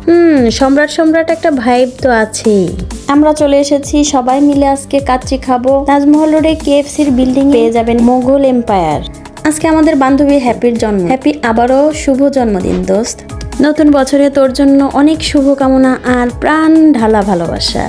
সম্রাট সম্রাট একটা ভাইব তো আছেই। আমরা চলে এসেছি সবাই মিলে আজকে কাচ্চি খাবো। তাজমহল রোডে কেএফসির বিল্ডিং পেয়ে যাবেন মোগল এম্পায়ার। আজকে আমাদের বান্ধবী হ্যাপির জন্ম। হ্যাপি আবারও শুভ জন্মদিন দোস্ত। নতুন বছরে তোর জন্য অনেক শুভকামনা আর প্রাণ ঢালা ভালোবাসা।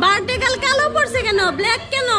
বার্থডে কাল কালো পড়ছে কেন, ব্ল্যাক কেন?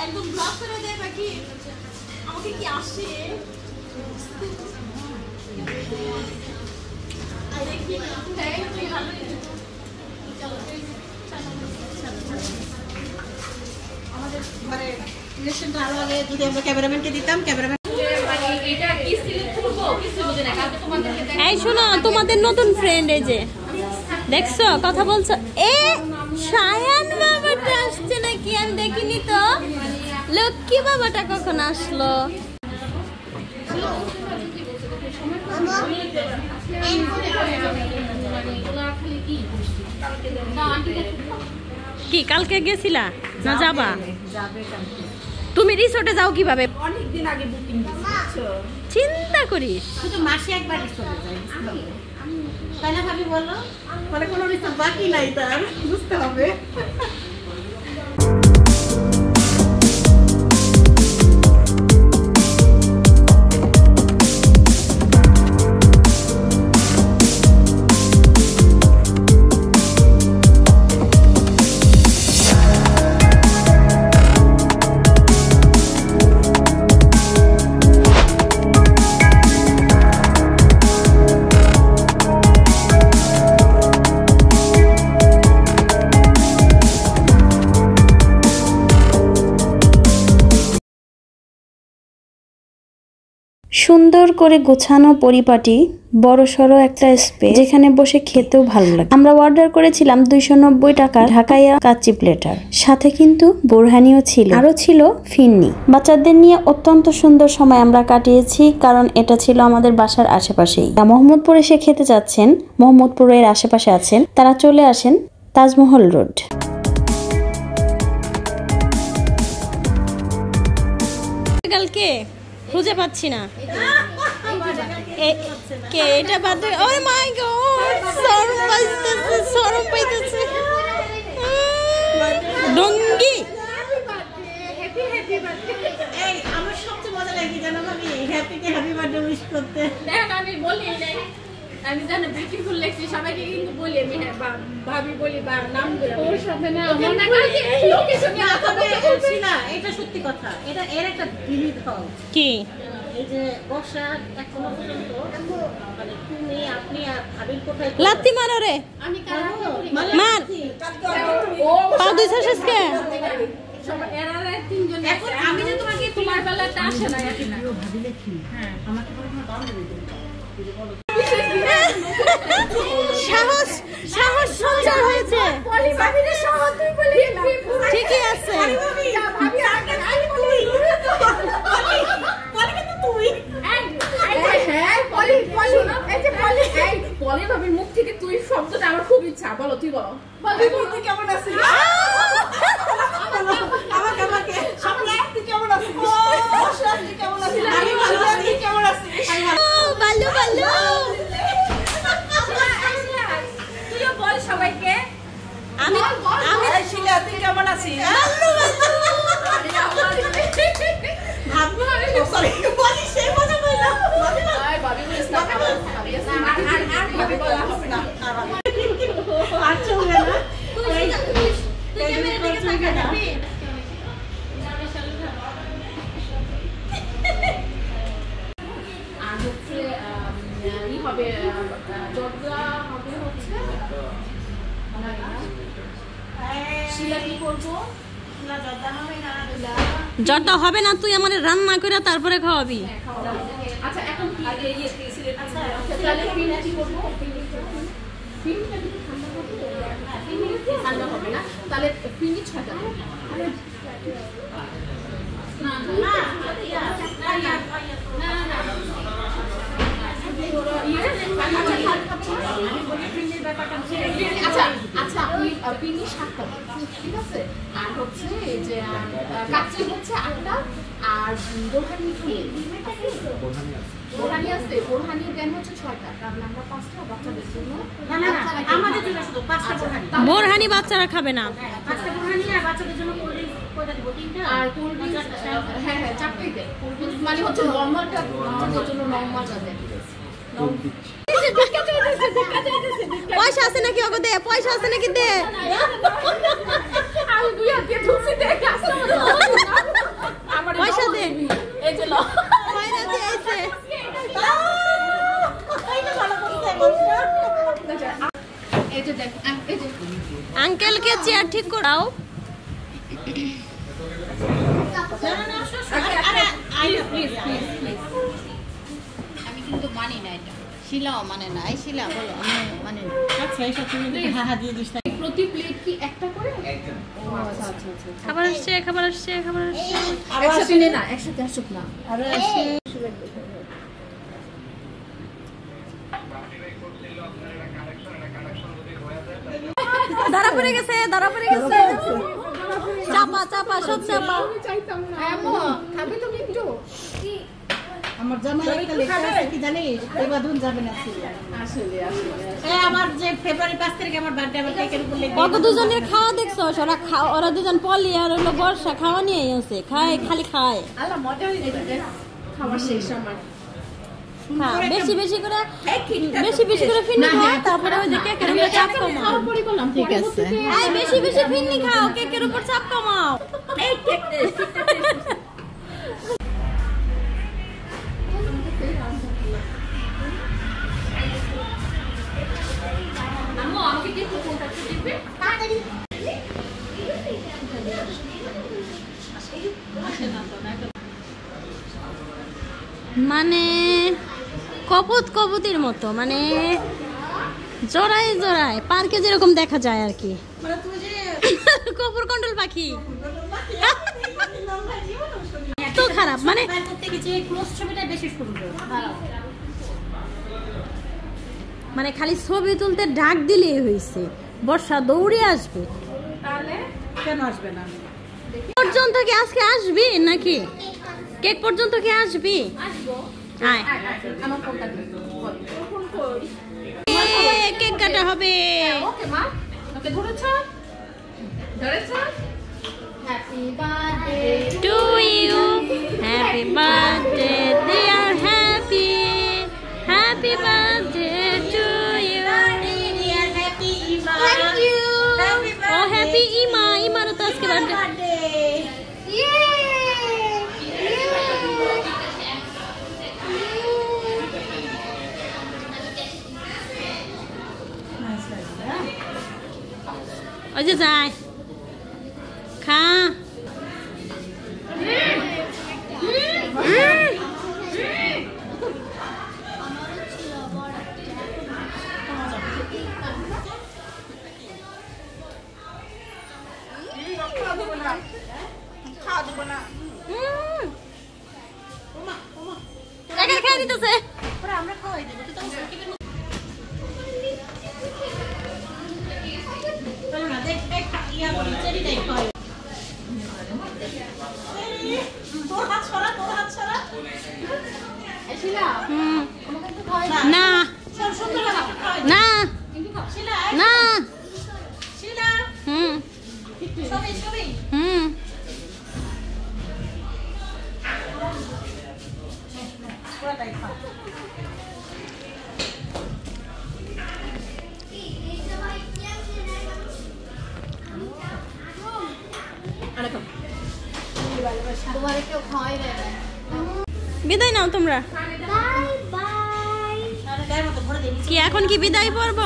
একদম ব্লক করে দেয় বাকি আমাকে কি আসে আমাদের মানে রিলেশনটা আরো আগে যদি আমরা ক্যামেরাম্যানকে দিতাম, ক্যামেরাম্যান এই শোনো, তোমাদের নতুন ফ্রেন্ড এই যে দেখছো কথা বলছো। এ শায়ান বাবাটা আসছে নাকি? আমি দেখিনি তো। লক্ষ্মী বাবাটা কখন আসলো? কি কালকে গেছিলা না যাবা? তুমি রিসোর্টে যাও কিভাবে? অনেকদিন আগে বুকিং দিয়েছো। চিন্তা করিস, শুধু মাসে একবার রিসোর্টে যাই। তাই না ভাবি বলো? মানে কোনো রিসোর্ট বাকি নাই, তার বুঝতে হবে। সুন্দর করে গোছানো পরিপাটি বড়সড় একটা স্পেস, যেখানে বসে খেতেও ভালো লাগে। আমরা অর্ডার করেছিলাম 290 টাকার ঢাকাইয়া কাচ্চি প্লেটার, সাথে কিন্তু বোরহানিও ছিল, আরো ছিল ফিন্নি। বাচ্চাদের নিয়ে অত্যন্ত সুন্দর সময় আমরা কাটিয়েছি, কারণ এটা ছিল আমাদের বাসার আশেপাশেই। মোহাম্মদপুরে এসে খেতে চাচ্ছেন, মোহাম্মদপুরের আশেপাশে আছেন, তারা চলে আসেন তাজমহল রোড। কালকে খুঁজে পাচ্ছি না কে এটা বাদে। ও মাই গড, শরম পাইতেছে ডঙ্গি। এই আমার সবচেয়ে মজা লাগে জানো ভাবি, হ্যাপিকে হ্যাপি বার্থডে উইশ করতে। দেখ আমি বলি নাই, আমি জানো বিউটিফুল লাগছে সবাইকে কিন্তু বলি আমি ভাবি বলি বা নাম ধরে ওর সাথে না আমার না লোকেশনে আপাতত বলছি না, এটা সত্যি কথা। এটা এর একটা বিলিভ হও কি এই যে বর্ষা এখনো পর্যন্ত মানে তুমি আপনি আর ভাবির কোথায় লাত্তি মারো রে। আমি কারো মার ও পাও দুইছো শেষকে সবাই এরা তিনজন। এখন আমি যে তোমাকে তোমার বেলাটা আসে না এখন না ভাবিলে কি। হ্যাঁ আমাকে কোনো দাম দিতে সাহস সাহস সঞ্চার হয়েছে। পলি ভাবিরে সাহস তুই বলে ঠিকই আছে ভাবি আগে আমি বলি পলি কিন্তু তুই হ্যাঁ পলি পলি এই যে পলি পলি ভাবির মুখ থেকে তুই শব্দটা আমার খুব ইচ্ছা। বলো তুই বলো পলি তুই কেমন আছিস? আমাকে সামনে তুই কেমন আছিস? তুই কেমন আছিস? আমি ভালো আছি। কেমন আছিস? বালু বালু তুইও বল সবাইকে। আমি শিলা তুই কেমন আছিস? ভাববো আমি সরি বলি সেই মজা কইলা ভাই ভাবি বলিস না আর ভাবি বলা হবে না আর চলবে না। তুই হবে জর্দা হবে হচ্ছে শিলা কি করবো জর্দা হবে না, তুই আমাদের রান্না করে তারপরে খাওয়াবি। আচ্ছা এখন কি তাহলে ফিনি কি করবো? ফিনিটা কিন্তু ঠান্ডা হবে না, তাহলে ফিনি 6টা আচ্ছা পিনি 7টা ঠিক আছে, আর হচ্ছে যে কাচ্চি হচ্ছে 8টা, আর বোরহানি আছে, বোরহানি দেন হচ্ছে 6টা, কারণ আমরা 5টা বাচ্চাদের জন্য আমাদের জন্য শুধু 5টা বোরহানি বাচ্চারা খাবে না। 5টা বোরহানি আর বাচ্চাদের জন্য কোল্ড ড্রিঙ্কস কয়টা দিব? 3টা। আর কোল্ড ড্রিঙ্কস হ্যাঁ 4টাই দেন। কোল্ড ড্রিঙ্কস মানে হচ্ছে নরমালটা আমাদের জন্য নরমাল যাবে। পয়সা আছে নাকি ওগো? দে পয়সা আছে নাকি? দে আমি দুই হাত দিয়ে ঢুকছি দেখ আমার পয়সা দে। এই যে লো পয়সা দে আইছে। এই যে দেখ এই যে আঙ্কেলকে চেয়ার ঠিক করাও। আমি কিন্তু মানি না এটা, শিলাও মানে না। এই শিলা বলো আমি মানি না। আচ্ছা এইসব তুমি হ্যাঁ দিয়ে দিস না। প্রতি প্লেট কি একটা করে? আচ্ছা খাবার আসছে, খাবার আসছে, খাবার আসছে। একসাথে নে না, একসাথে আসুক না। আরে ধরা পড়ে গেছে, ধরা পড়ে গেছে। চাপা চাপা সব চাপা। চাইতাম না আমো খাবে তুমি একটু আমার জামাই একটা লেখা আছে কি জানিস? এবাদুন যাবে না আসলে এই আমার যে ফেব্রুয়ারি 5 তারিখে আমার বার্থডে, আমার কেকের উপর লেখা ওকে দুজনের খাওয়া দেখছো? ওরা দুজন পলি আর হলো বর্ষা খাওয়া নিয়ে আছে, খায় খালি খায়। আল্লাহ মজা হইছে খাবার শেষ আমার। হ্যাঁ বেশি বেশি করে ফিন্নি খাও, তারপরে ওই যে কেকের উপর চাপ কমাও। ঠিক আছে। এই বেশি বেশি ফিন্নি খাও, কেকের উপর চাপ কমাও। এই কেক আম্মু আমাকে কি কোনটা দিবে তাড়াতাড়ি মানে কবুতির মতো, মানে জোড়ায় জোড়ায় পার্কে যেরকম দেখা যায় আর কি। মানে তুমি যে কপুর কন্ট্রোল পাখি তো খারাপ, মানে করতে গেছে ক্লোজ ছবিটা বেশি সুন্দর। মানে খালি ছবি তুলতে ডাক দিলেই হয়েছে, বর্ষা দৌড়ে আসবে। তাহলে কেন আসবে না? পর্যন্ত কি আজকে আসবি নাকি? কেক পর্যন্ত কি আসবি? আসবো। আয় আমার ফোনটা দিন বল ফোন কই কেক কাটা হবে। ওকে মা ওকে ধরেছো happy birthday to you, happy birthday dear, happy happy birthday to you. Thank you ও হ্যাপি ইমা, ইমারও তো আজকে বার্থডে। ওই যে যায় খা। একা খেয়ে দিতেছে। আমরা খাওয়াই দেবো তো না, দেখ দেখ ইয়া বলি চেরি দেখ খাওয়াই। তোর হাত ছড়া শিলা আমাকে একটু খাওয়াই না সব সুন্দর লাগে খাওয়াই। না শিলা না শিলা হুম সবই হুম পুরোটাই খাও। তোমার কেউ খাওয়াই দেয় না বিদায় নাও তোমরা। বাই বাই গায়ের মতো ভরে দিই। কি এখন কি বিদায় পর্ব?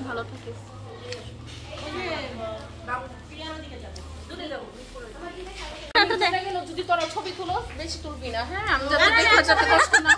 ভালো থাকিস। যদি তোরা ছবি তুলো বেশি তুলবি না, হ্যাঁ? আমি যাতে দেখা যাতে কষ্ট না